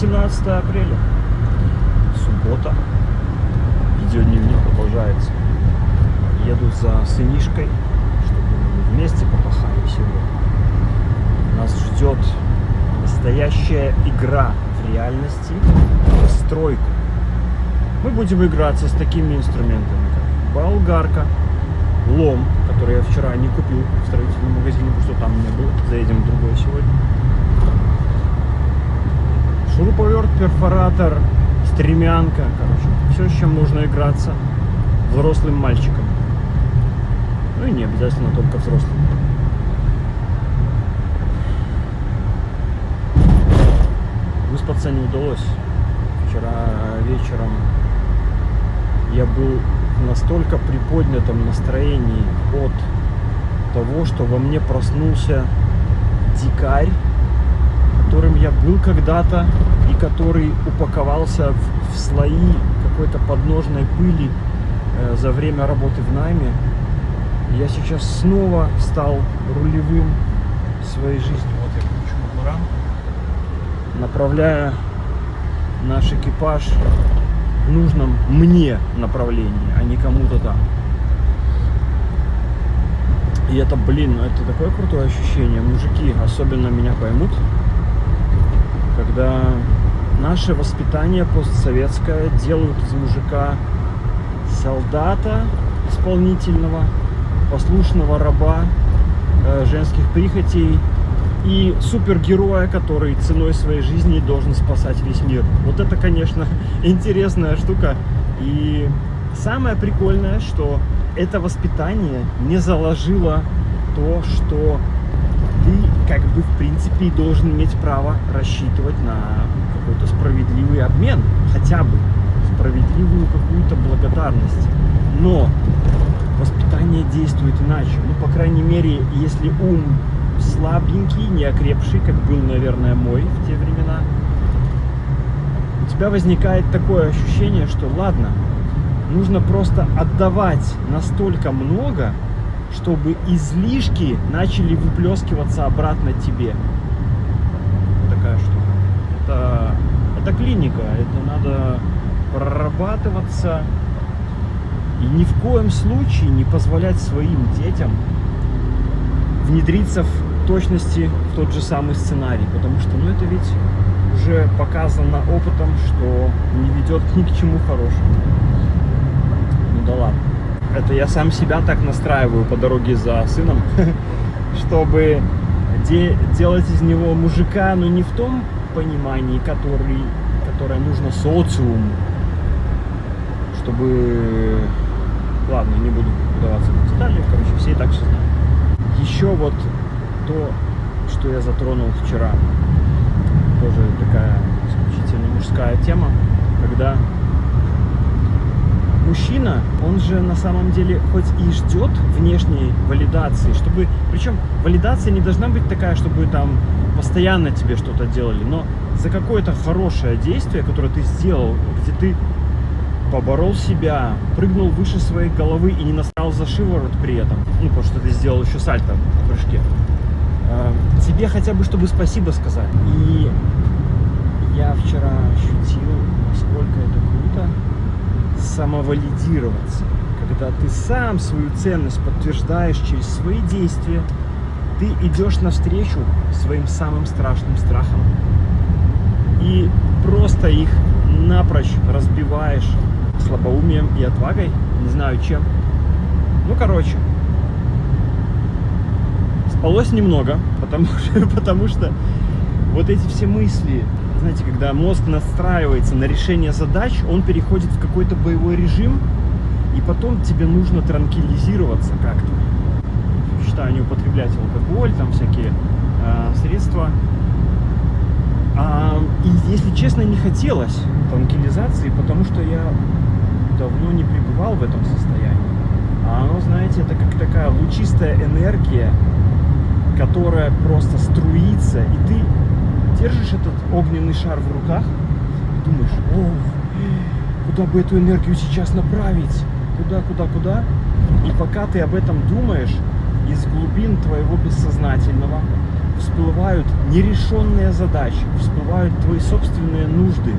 18 апреля, суббота, видеодневник продолжается. Еду за сынишкой, чтобы мы вместе попахали сегодня. Нас ждет настоящая игра в реальности, стройка. Мы будем играться с такими инструментами, как болгарка, лом, который я вчера не купил в строительном магазине, потому что там не было. Заедем в другой сегодня. Шуруповерт, перфоратор, стремянка, короче, все, с чем нужно играться взрослым мальчиком. Ну и не обязательно только взрослым. Выспаться не удалось. Вчера вечером я был в настолько приподнятом настроении от того, что во мне проснулся дикарь, которым я был когда-то и который упаковался в слои какой-то подножной пыли за время работы в найме. Я сейчас снова стал рулевым своей жизни. Вот я включу Муран, направляя наш экипаж в нужном мне направлении, а не кому-то там. И это, это такое крутое ощущение. Мужики особенно меня поймут, когда наше воспитание постсоветское делают из мужика солдата исполнительного, послушного раба женских прихотей и супергероя, который ценой своей жизни должен спасать весь мир. Вот это, конечно, интересная штука. И самое прикольное, что это воспитание не заложило то, что ты, как бы, в принципе, должен иметь право рассчитывать на какой-то справедливый обмен, хотя бы справедливую какую-то благодарность. Но воспитание действует иначе. Ну, по крайней мере, если ум слабенький, неокрепший, как был, наверное, мой в те времена, у тебя возникает такое ощущение, что ладно, нужно просто отдавать настолько много, чтобы излишки начали выплескиваться обратно тебе. Такая штука. Это клиника, это надо прорабатываться и ни в коем случае не позволять своим детям внедриться в точности в тот же самый сценарий, потому что, это ведь уже показано опытом, что не ведет ни к чему хорошему. Ну да ладно. Это я сам себя так настраиваю по дороге за сыном, чтобы делать из него мужика, но не в том понимании, которое нужно социуму, чтобы... Ладно, не буду вдаваться в детали, короче, все и так все знают. Еще вот то, что я затронул вчера, тоже такая исключительно мужская тема, когда мужчина, он же на самом деле хоть и ждет внешней валидации, чтобы, причем валидация не должна быть такая, чтобы там постоянно тебе что-то делали, но за какое-то хорошее действие, которое ты сделал, где ты поборол себя, прыгнул выше своей головы и не настал за шиворот при этом, потому что ты сделал еще сальто в прыжке, тебе хотя бы, чтобы спасибо сказать. И я вчера ощутил, насколько это круто самовалидироваться, когда ты сам свою ценность подтверждаешь через свои действия, ты идешь навстречу своим самым страшным страхам и просто их напрочь разбиваешь слабоумием и отвагой, не знаю чем. Короче, спалось немного, потому что вот эти все мысли, знаете, когда мозг настраивается на решение задач, он переходит в какой-то боевой режим, и потом тебе нужно транквилизироваться как-то. Считаю, не употреблять алкоголь, там всякие средства. И, если честно, не хотелось транквилизации, потому что я давно не пребывал в этом состоянии. А оно, знаете, это как такая лучистая энергия, которая просто струится, и ты держишь этот огненный шар в руках и думаешь: куда бы эту энергию сейчас направить? Куда? И пока ты об этом думаешь, из глубин твоего бессознательного всплывают нерешенные задачи, всплывают твои собственные нужды,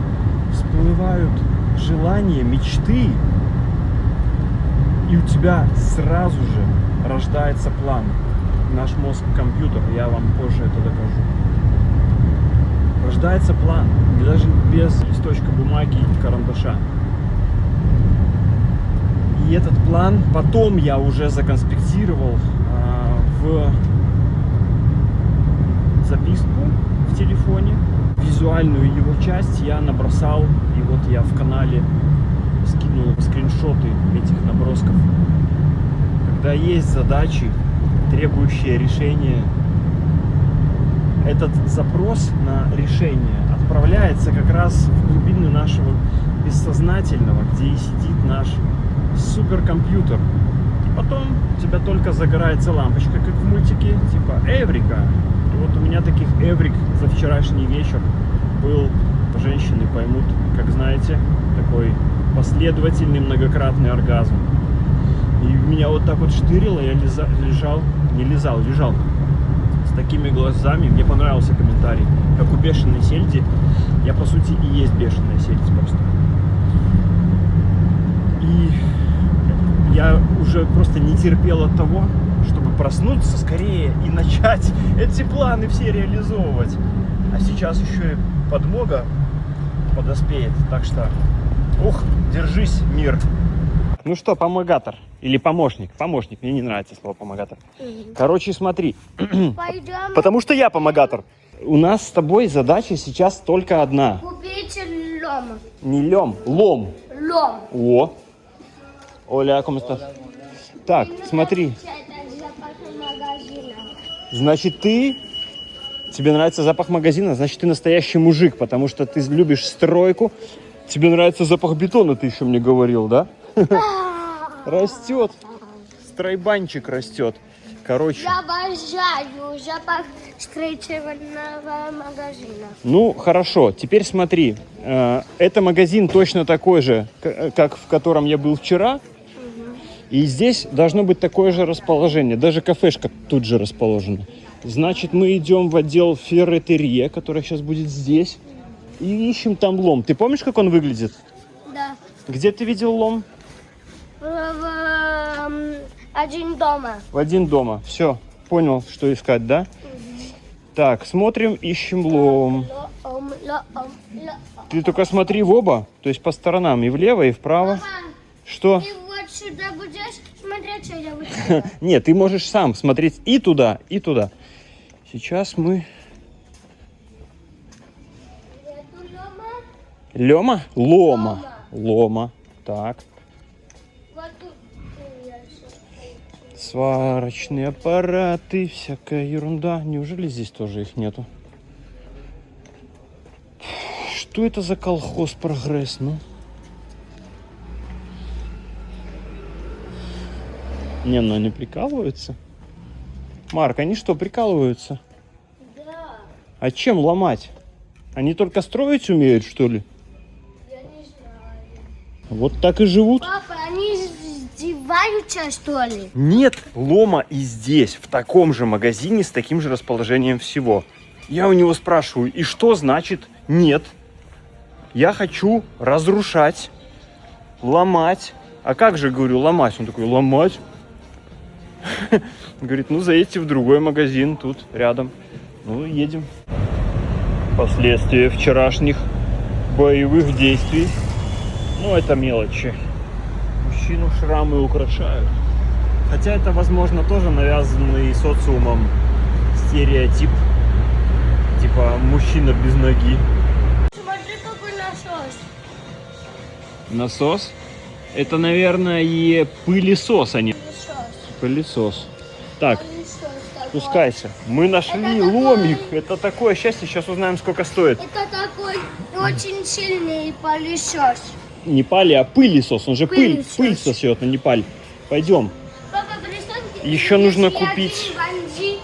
всплывают желания, мечты, и у тебя сразу же рождается план. Наш мозг компьютер, я вам позже это докажу. Рождается план, и даже без листочка бумаги и карандаша. И этот план потом я уже законспектировал в записку в телефоне. Визуальную его часть я набросал, и вот я в канале скинул скриншоты этих набросков. Когда есть задачи, требующие решения, этот запрос на решение отправляется как раз в глубины нашего бессознательного, где и сидит наш суперкомпьютер. И потом у тебя только загорается лампочка, как в мультике, типа «Эврика». И вот у меня таких эврик за вчерашний вечер был, женщины поймут, как знаете, такой последовательный многократный оргазм. И меня вот так вот штырило, я лежал с такими глазами. Мне понравился комментарий. Как у бешеной сельди, я по сути и есть бешеная сельдь просто. И я уже просто не терпел от того, чтобы проснуться скорее и начать эти планы все реализовывать. А сейчас еще и подмога подоспеет. Так что, держись, мир. Ну что, помогатор или помощник? Помощник, мне не нравится слово помогатор. Короче, смотри. Пойдем. Потому что я помогатор. У нас с тобой задача сейчас только одна. Купить лом. Не лом, лом. Лом. О. Оля, como estás? Так, смотри. Значит, тебе нравится запах магазина, значит, ты настоящий мужик, потому что ты любишь стройку. Тебе нравится запах бетона, ты еще мне говорил, да? Растет. Стройбанчик растет. Короче. Я обожаю запах строительного магазина. Ну, хорошо. Теперь смотри. Это магазин точно такой же, как в котором я был вчера. И здесь должно быть такое же расположение. Даже кафешка тут же расположена. Значит, мы идем в отдел ферретерия, который сейчас будет здесь. И ищем там лом. Ты помнишь, как он выглядит? Да. Где ты видел лом? Один дома. В один дома. Все, понял, что искать, да? Так, смотрим, ищем лом. Ты только смотри в оба, то есть по сторонам, и влево, и вправо. Мама, Что? ты вот сюда будешь смотреть, а я вот сюда. Нет, ты можешь сам смотреть и туда, и туда. Сейчас мы... Эту лома, Лема? Лома. Лома. Так. вот тут я сейчас. Сварочные аппараты, всякая ерунда. Неужели здесь тоже их нету? Что это за колхоз «Прогресс», ну? Не, ну они прикалываются. Марк, они что, прикалываются? Да, А чем ломать? Они только строить умеют, что ли? я не знаю. Вот так и живут. Папа, они издеваются, что ли? Нет лома и здесь, в таком же магазине, с таким же расположением всего. Я у него спрашиваю, и что значит нет? Я хочу разрушать, ломать. А как же, говорю, ломать? Он такой, ломать? Говорит, ну заедьте в другой магазин, тут рядом. Ну, едем. Последствия вчерашних боевых действий. Ну, это мелочи. Мужчину шрамы украшают. Хотя это, возможно, тоже навязанный социумом стереотип. Типа, мужчина без ноги. Смотри, какой насос. Насос? Это, наверное, и пылесос, а не Насос. пылесос. Так, Насос такой. спускайся. Мы нашли Это такой- ломик. Это такое счастье. Сейчас узнаем, сколько стоит. Это такой очень сильный пылесос. Не пали, а пылесос. Он же Пылесос. пыль сосет, но не паль. Пойдем. Папа, представь, Еще если нужно один купить- бандит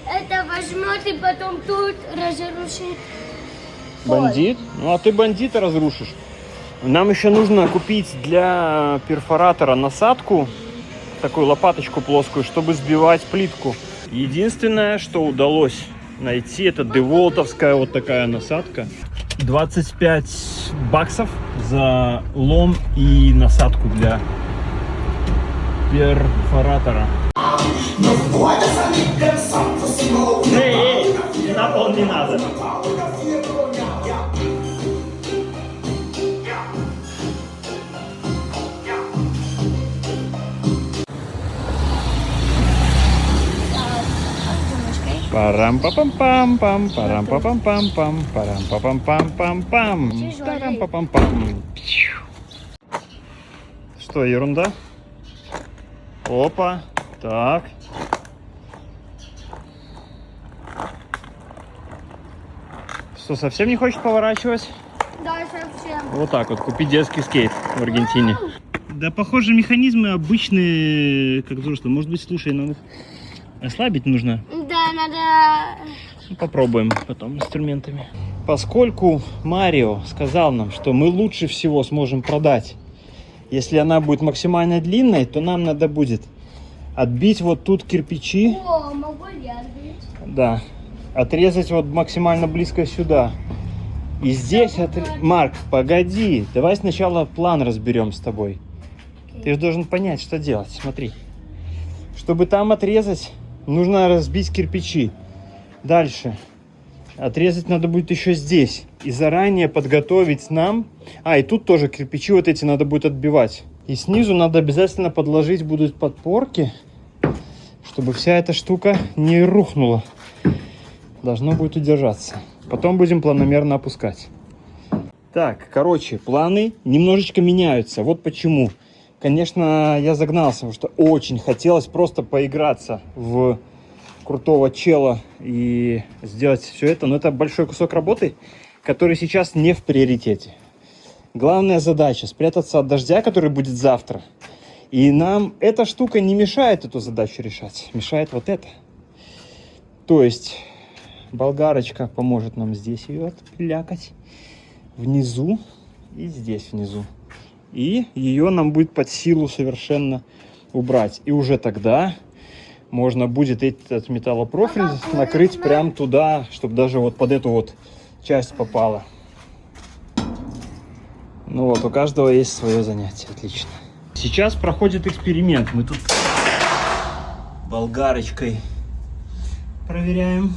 это возьмет и потом тут разрушит. Бандит? Ну, а ты бандита разрушишь. Нам еще нужно купить для перфоратора насадку такую лопаточку плоскую, чтобы сбивать плитку. Единственное, что удалось найти, это деволтовская вот такая насадка. 25 баксов за лом и насадку для перфоратора. Эй, на пол не надо. Парам-па-пам-пам-пам, парам-па-пам-пам-пам, парам-па-пам-пам-пам-пам, тарам-па-пам-пам. Что, ерунда? Опа, так. Что, совсем не хочет поворачивать? Да, совсем. Вот так вот, купить детский скейт в Аргентине. Да, похоже, механизмы обычные, как взрослые. Может быть, слушай, нам их ослабить нужно? Да, надо... Попробуем потом инструментами. Поскольку Марио сказал нам, что мы лучше всего сможем продать, если она будет максимально длинной, то нам надо будет отбить вот тут кирпичи. О, могу я отбить? Да. Отрезать вот максимально близко сюда. И здесь... Марк, погоди. Давай сначала план разберем с тобой. Ты же должен понять, что делать. Смотри. Чтобы там отрезать, нужно разбить кирпичи. Дальше. Отрезать надо будет еще здесь. И заранее подготовить нам... и тут тоже кирпичи вот эти надо будет отбивать. И снизу надо обязательно подложить будут подпорки, чтобы вся эта штука не рухнула. Должно будет удержаться. Потом будем планомерно опускать. Так, короче, планы немножечко меняются. Вот почему. Конечно, я загнался, потому что очень хотелось просто поиграться в крутого чела и сделать все это. Но это большой кусок работы, который сейчас не в приоритете. Главная задача — спрятаться от дождя, который будет завтра. И нам эта штука не мешает эту задачу решать. Мешает вот это. То есть болгарочка поможет нам здесь ее отпилякать. Внизу и здесь внизу. И ее нам будет под силу совершенно убрать. И уже тогда можно будет этот металлопрофиль накрыть прям туда, чтобы даже вот под эту вот часть попала. Ну вот, у каждого есть свое занятие. Отлично. Сейчас проходит эксперимент. Мы тут болгарочкой проверяем.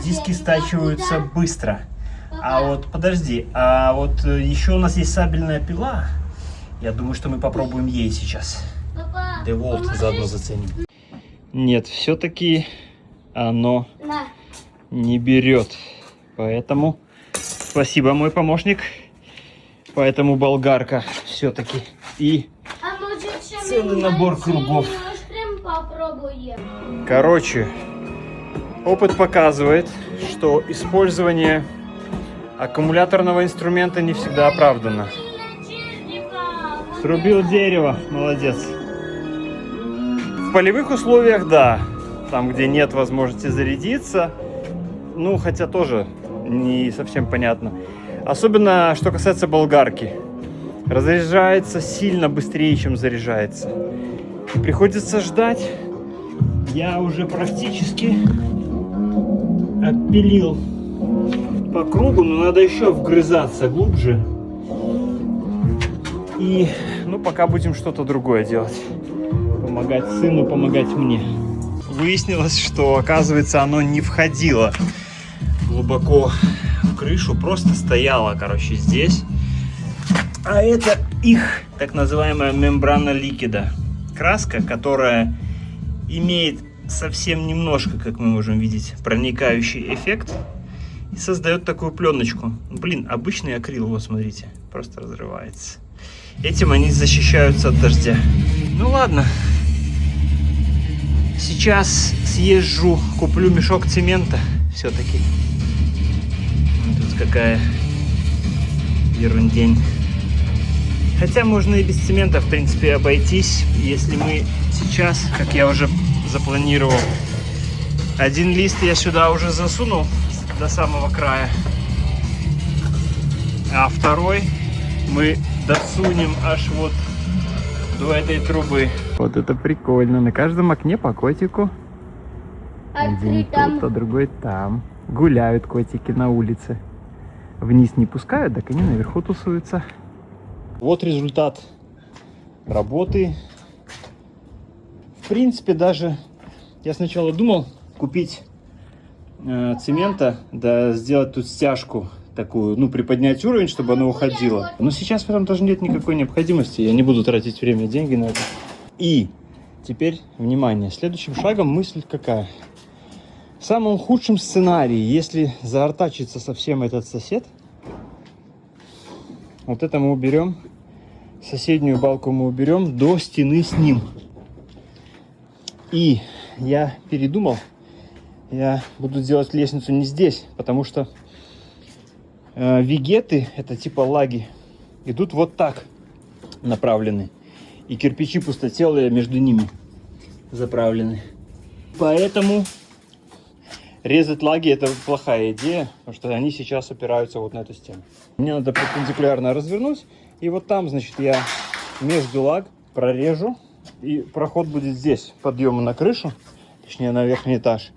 Диски стачиваются быстро. А вот подожди, а вот еще у нас есть сабельная пила. Я думаю, что мы попробуем ей сейчас. Деволт заодно заценим. Нет, все-таки оно не берет. Поэтому спасибо, мой помощник. Поэтому болгарка все-таки. И целый набор кругов. Короче, опыт показывает, что использование аккумуляторного инструмента не всегда оправдано. Срубил дерево, молодец. В полевых условиях, да, там, где нет возможности зарядиться, ну, хотя тоже не совсем понятно. Особенно, что касается болгарки. Разряжается сильно быстрее, чем заряжается. И приходится ждать. Я уже практически отпилил по кругу, но надо еще вгрызаться глубже. И, ну, пока будем что-то другое делать. Помогать сыну, помогать мне. Выяснилось, что, оказывается, оно не входило глубоко в крышу, просто стояло, короче, здесь. А это их так называемая мембрана ликида. Краска, которая имеет совсем немножко, как мы можем видеть, проникающий эффект. И создает такую пленочку. Блин, обычный акрил, вот смотрите, просто разрывается. Этим они защищаются от дождя. Ну ладно. Сейчас съезжу, куплю мешок цемента все-таки. Тут какая ерундень. Хотя можно и без цемента, в принципе, обойтись, если мы сейчас, как я уже запланировал, один лист я сюда уже засунул до самого края, а второй мы досунем аж вот до этой трубы. Вот это прикольно. На каждом окне по котику. Один тут, а другой там. Гуляют котики на улице. Вниз не пускают, так они наверху тусуются. Вот результат работы. В принципе, даже я сначала думал купить цемента, да сделать тут стяжку такую, ну, приподнять уровень, чтобы оно уходило. Но сейчас в этом тоже нет никакой необходимости. Я не буду тратить время и деньги на это. И теперь, внимание, следующим шагом мысль какая? В самом худшем сценарии, если заортачится совсем этот сосед, вот это мы уберем, соседнюю балку мы уберем до стены с ним. И я передумал, я буду делать лестницу не здесь, потому что вегеты, это типа лаги, идут вот так направлены. И кирпичи пустотелые между ними заправлены. Поэтому резать лаги — это плохая идея, потому что они сейчас опираются вот на эту стену. Мне надо перпендикулярно развернуть. И вот там, значит, я между лаг прорежу. И проход будет здесь, подъема на крышу, точнее на верхний этаж.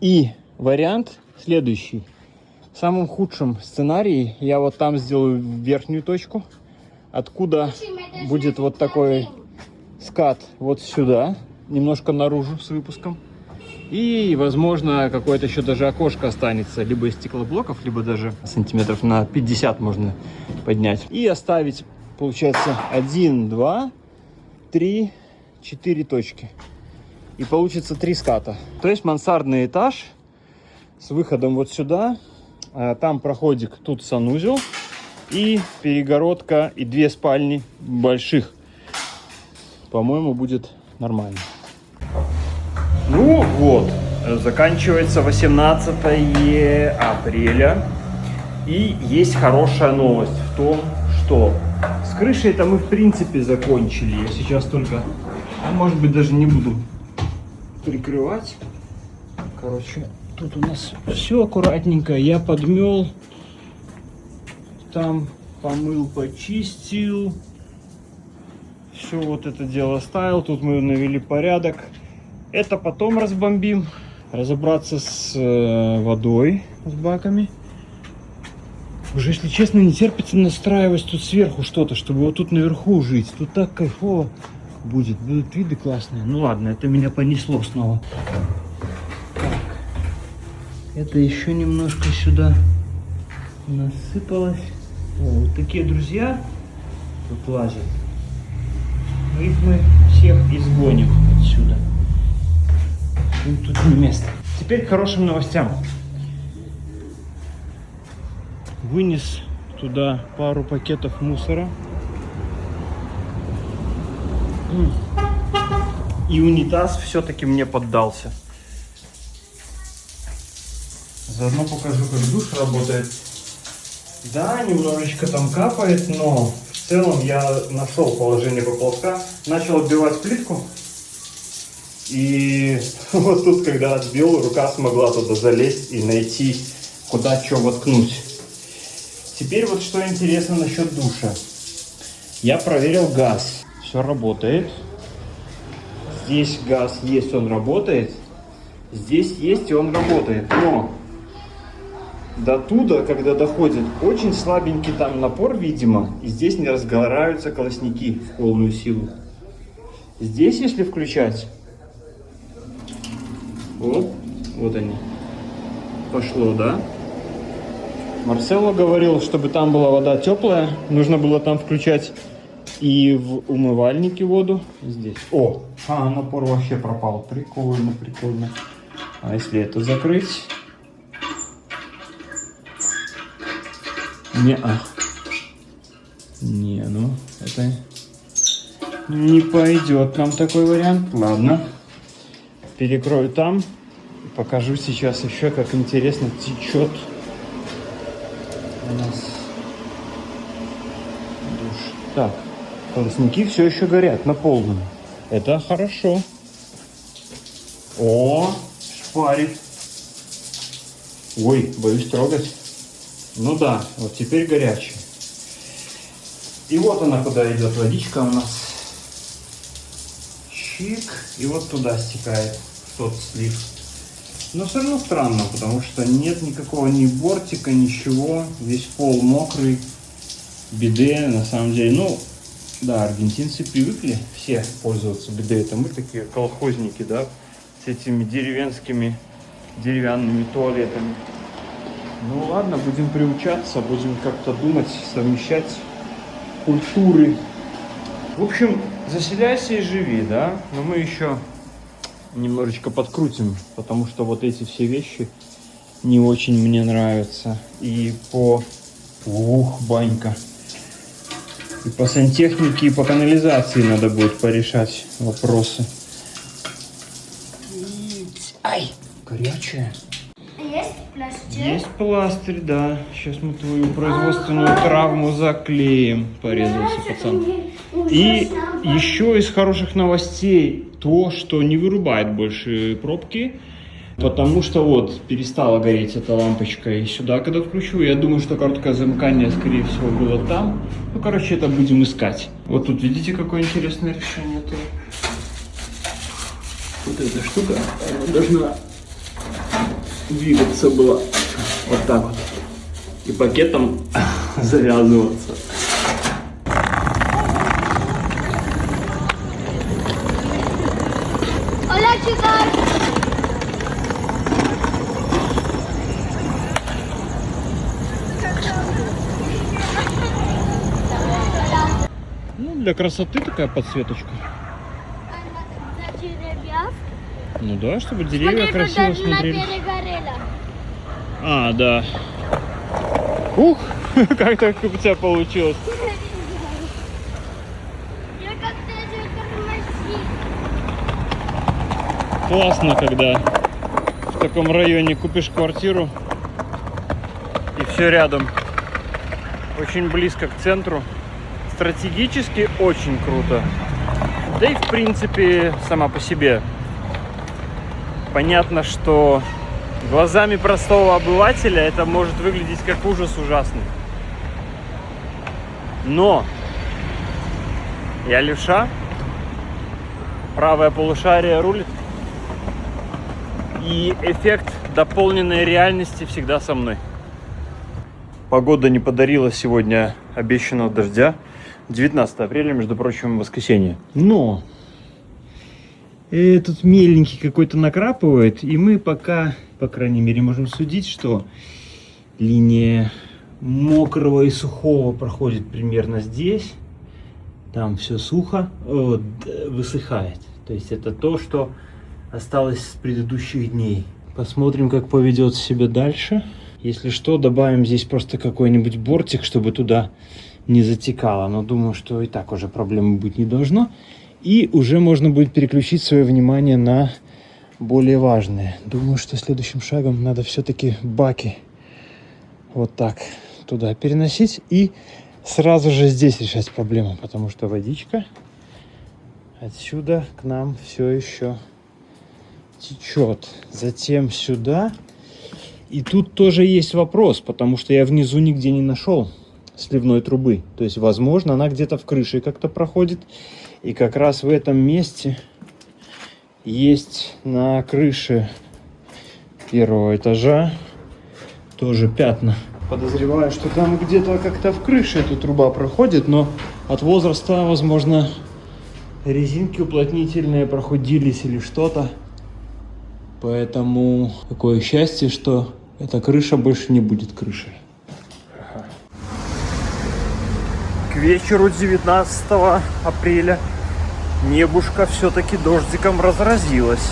И вариант следующий. В самом худшем сценарии я вот там сделаю верхнюю точку, откуда будет вот такой скат вот сюда, немножко наружу с выпуском. И, возможно, какое-то еще даже окошко останется, либо из стеклоблоков, либо даже сантиметров на 50 можно поднять. И оставить, получается, 1, 2, 3, 4 точки. И получится 3 ската. То есть мансардный этаж с выходом вот сюда. Там проходик, тут санузел и перегородка и 2 спальни больших. По-моему, будет нормально. Ну вот, заканчивается 18 апреля. И есть хорошая новость в том, что с крышей-то мы в принципе закончили. Я сейчас только, может быть, даже не буду прикрывать. Короче, тут у нас все аккуратненько. Я подмел, там помыл, почистил. Все вот это дело ставил. Тут мы навели порядок. Это потом разбомбим. Разобраться с водой, с баками. Уже, если честно, не терпится настраивать тут сверху что-то, чтобы вот тут наверху жить. Тут так кайфово будет. Будут виды классные. Ну ладно, это меня понесло снова. Так. Это еще немножко сюда насыпалось. О, вот такие друзья тут лазят. Их мы всех изгоним отсюда. Им тут не место. Теперь к хорошим новостям. Вынес туда пару пакетов мусора. И унитаз все-таки мне поддался. Заодно покажу, как душ работает. Да, немножечко там капает, но в целом я нашел положение поплавка. Начал отбивать плитку. И вот тут, когда отбил, рука смогла туда залезть и найти, куда что воткнуть. Теперь вот что интересно насчет душа. Я проверил газ. Все работает. Здесь газ есть, он работает. Здесь есть, и он работает. Но до туда, когда доходит, очень слабенький там напор, видимо. И здесь не разгораются колосники в полную силу. Здесь, если включать, вот они. Пошло, да? Марсело говорил, чтобы там была вода теплая, нужно было там включать и в умывальнике воду. Здесь. О, напор вообще пропал. Прикольно, прикольно. А если это закрыть? Не, ну это не пойдет нам такой вариант. Ладно. Перекрою там. Покажу сейчас еще, как интересно течет у нас душ. Так, колосники все еще горят на полном. Это хорошо. О, шпарит. Ой, боюсь трогать. Ну да, вот теперь горячий. И вот она, куда идет водичка у нас. чик, и вот туда стекает в тот слив. Но все равно странно, потому что нет никакого ни бортика, ничего. Весь пол мокрый. Биде, на самом деле, ну, да, аргентинцы привыкли все пользоваться биде. Это мы такие колхозники, да, с этими деревенскими, деревянными туалетами. Ну ладно, будем приучаться, будем как-то думать, совмещать культуры. В общем, заселяйся и живи, да, но мы еще немножечко подкрутим, потому что вот эти все вещи не очень мне нравятся. И по... банька. И по сантехнике, и по канализации надо будет порешать вопросы. Ай, горячая. Есть пластик? Есть пластырь, да. Сейчас мы твою производственную травму заклеим. Порезался пацан. И еще из хороших новостей то, что не вырубает больше пробки. Потому что вот перестала гореть эта лампочка. И сюда, когда включу, я думаю, что короткое замыкание, скорее всего, было там. Ну, короче, это будем искать. Вот тут видите, какое интересное решение-то. Вот эта штука, она должна двигаться была вот так вот. И пакетом завязываться. Hola, chicos. Ну, для красоты такая подсветочка. На деревьях. Ну да, чтобы деревья Смотри, красиво туда смотрелись. перегорело. А, да. Ух, как так у тебя получилось? Я как-то это тормозил. Классно, когда в таком районе купишь квартиру и все рядом. Очень близко к центру. Стратегически очень круто. Да и в принципе сама по себе. Понятно, что глазами простого обывателя это может выглядеть как ужас ужасный. Но я левша, правое полушарие рулит, и эффект дополненной реальности всегда со мной. Погода не подарила сегодня обещанного дождя. 19 апреля, между прочим, воскресенье. Но этот меленький какой-то накрапывает, и мы пока, по крайней мере, можем судить, что линия мокрого и сухого проходит примерно здесь. Там все сухо, высыхает. То есть это то, что осталось с предыдущих дней. Посмотрим, как поведет себя дальше. Если что, добавим здесь просто какой-нибудь бортик, чтобы туда не затекало. Но думаю, что и так уже проблемы быть не должно. И уже можно будет переключить свое внимание на более важные. Думаю, что следующим шагом надо все-таки баки вот так туда переносить. И сразу же здесь решать проблему. Потому что водичка отсюда к нам все еще течет. Затем сюда. И тут тоже есть вопрос, потому что я внизу нигде не нашел сливной трубы. То есть, возможно, она где-то в крыше как-то проходит. И как раз в этом месте есть на крыше первого этажа тоже пятна. Подозреваю, что там где-то как-то в крыше эта труба проходит, но от возраста, возможно, резинки уплотнительные проходились или что-то. Поэтому такое счастье, что эта крыша больше не будет крышей. К вечеру 19 апреля небушка все-таки дождиком разразилась.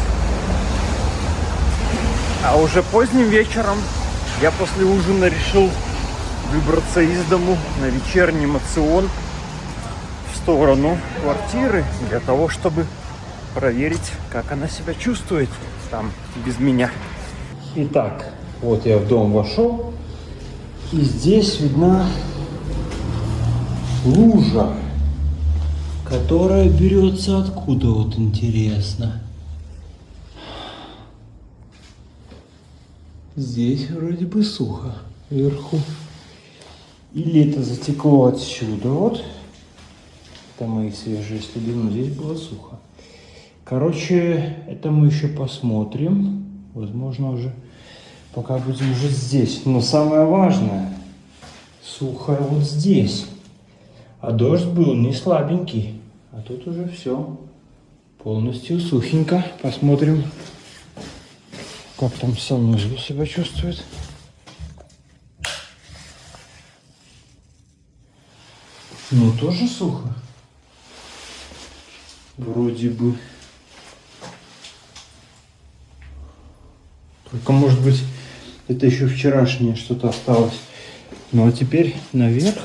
А уже поздним вечером я после ужина решил выбраться из дому на вечерний моцион в сторону квартиры для того, чтобы проверить, как она себя чувствует там без меня. Итак, вот я в дом вошел, и здесь видна лужа, которая берется откуда, вот интересно. Здесь вроде бы сухо вверху. Или это затекло отсюда, вот. Это мои свежие следы, но здесь было сухо. Короче, это мы еще посмотрим. Возможно, уже пока будем уже здесь. Но самое важное, сухо вот здесь. А дождь был не слабенький. А тут уже все полностью сухенько. Посмотрим, как там санузел себя чувствует. Ну, тоже сухо. Вроде бы. Только, может быть, это еще вчерашнее что-то осталось. Ну, а теперь наверх.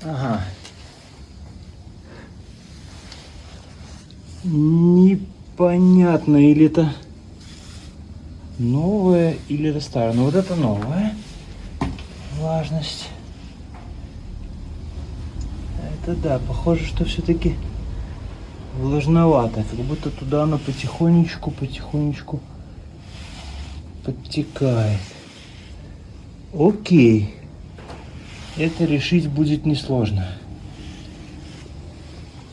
Ага. Непонятно, или это новое, или это старое. Но вот это новое. Влажность. Это да, похоже, что все-таки влажновато. Как будто туда оно потихонечку подтекает. Окей. Это решить будет несложно.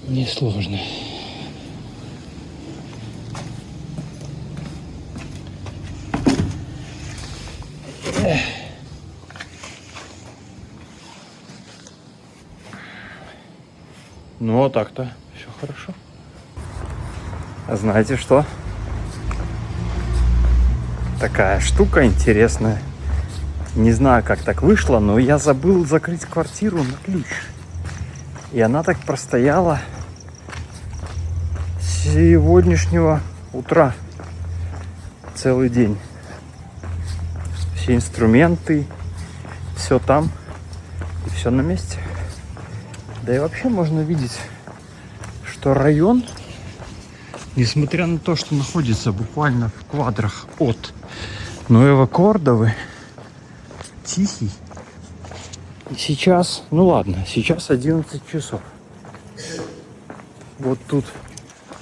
Несложно. Ну, а так-то все хорошо. А знаете что? Такая штука интересная. Не знаю, как так вышло, но я забыл закрыть квартиру на ключ. И она так простояла с сегодняшнего утра. Целый день. Все инструменты, все там. И все на месте. Да и вообще можно видеть, что район, несмотря на то, что находится буквально в квадрах от Ново-Кордовы, тихий. И сейчас, ну ладно, сейчас 11 часов. Вот тут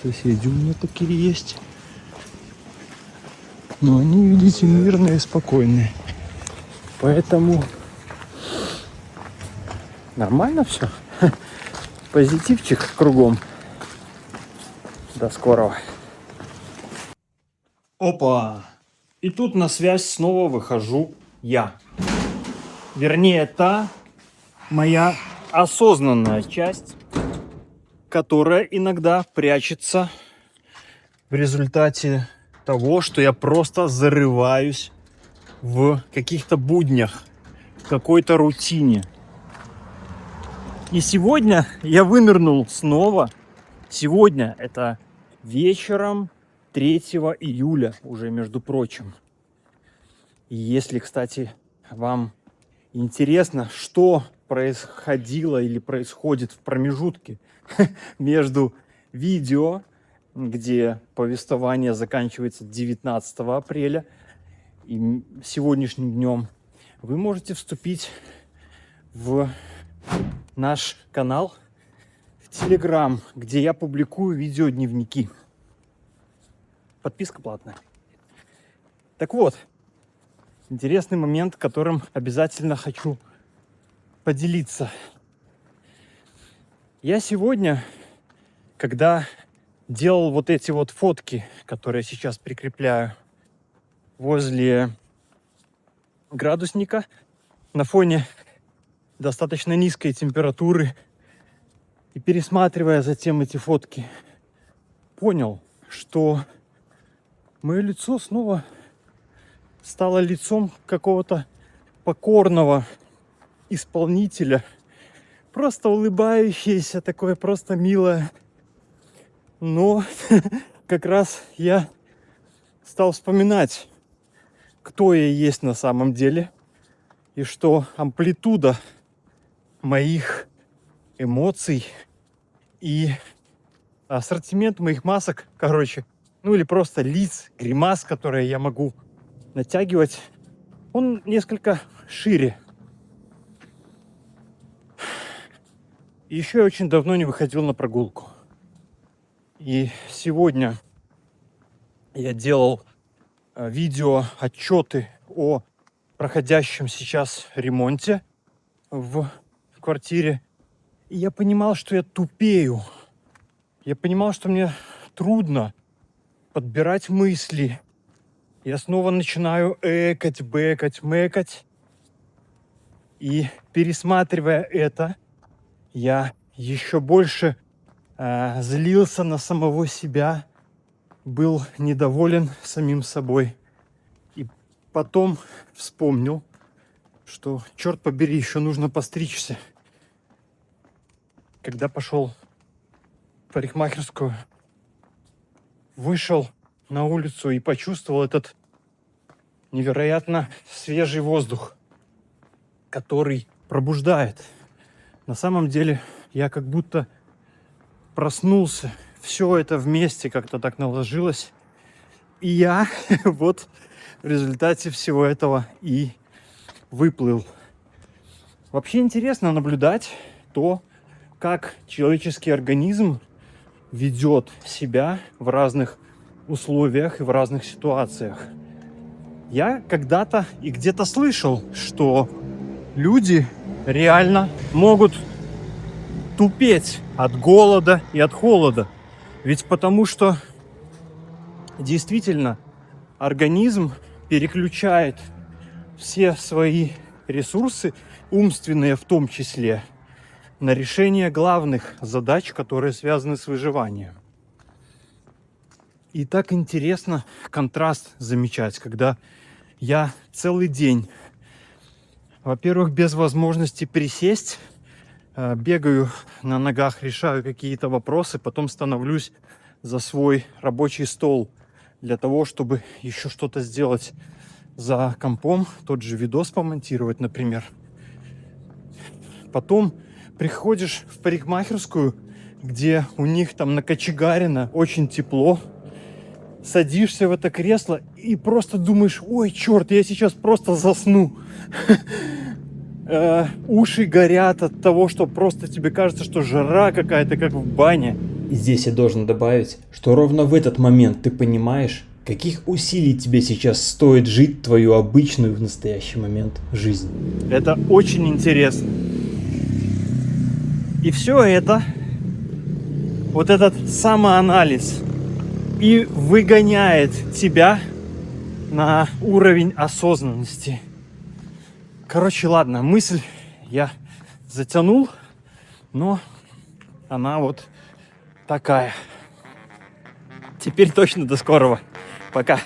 соседи у меня такие есть. Но они, видите, мирные и спокойные. Поэтому нормально все. Позитивчик кругом. До скорого. Опа! И тут на связь снова выхожу я. Вернее, та моя осознанная часть, которая иногда прячется в результате того, что я просто зарываюсь в каких-то буднях, в какой-то рутине. И сегодня я вынырнул снова. Сегодня это вечером 3 июля, уже между прочим. И если, кстати, вам интересно, что происходило или происходит в промежутке между видео, где повествование заканчивается 19 апреля, и сегодняшним днем, вы можете вступить в наш канал в Telegram, где я публикую видеодневники. Подписка платная. Так вот, интересный момент, которым обязательно хочу поделиться. Я сегодня, когда делал вот эти вот фотки, которые сейчас прикрепляю возле градусника на фоне достаточно низкой температуры, и пересматривая затем эти фотки, понял, что мое лицо снова стало лицом какого-то покорного исполнителя, просто улыбающееся, такое просто милое. Но как раз я стал вспоминать, кто я есть на самом деле, и что амплитуда моих эмоций и ассортимент моих масок, короче, ну или просто лиц, гримас, которые я могу натягивать, он несколько шире. И еще я очень давно не выходил на прогулку. И сегодня я делал видео отчеты о проходящем сейчас ремонте в квартире. И я понимал, что я тупею. Я понимал, что мне трудно подбирать мысли. Я снова начинаю экать, бэкать, мэкать. И пересматривая это, я еще больше злился на самого себя, был недоволен самим собой. И потом вспомнил, что, черт побери, еще нужно постричься. Когда пошел в парикмахерскую, вышел на улицу и почувствовал этот невероятно свежий воздух, который пробуждает. На самом деле я как будто проснулся. Все это вместе как-то так наложилось. И я вот в результате всего этого и выплыл. Вообще интересно наблюдать то, как человеческий организм ведет себя в разных условиях и в разных ситуациях. Я когда-то и где-то слышал, что люди реально могут тупеть от голода и от холода. Ведь потому что действительно организм переключает все свои ресурсы, умственные в том числе, на решение главных задач, которые связаны с выживанием. И так интересно контраст замечать, когда я целый день, во-первых, без возможности присесть, бегаю на ногах, решаю какие-то вопросы, потом становлюсь за свой рабочий стол для того, чтобы еще что-то сделать за компом, тот же видос помонтировать, например. Потом приходишь в парикмахерскую, где у них там на Кочегарина очень тепло, садишься в это кресло и просто думаешь: ой, черт, я сейчас просто засну. Уши горят от того, что просто тебе кажется, что жара какая-то, как в бане. И здесь я должен добавить, что ровно в этот момент ты понимаешь, каких усилий тебе сейчас стоит жить твою обычную в настоящий момент жизнь. Это очень интересно. И все это, вот этот самоанализ, и выгоняет тебя на уровень осознанности. Короче, ладно, мысль я затянул, но она вот такая. Теперь точно до скорого. Пока.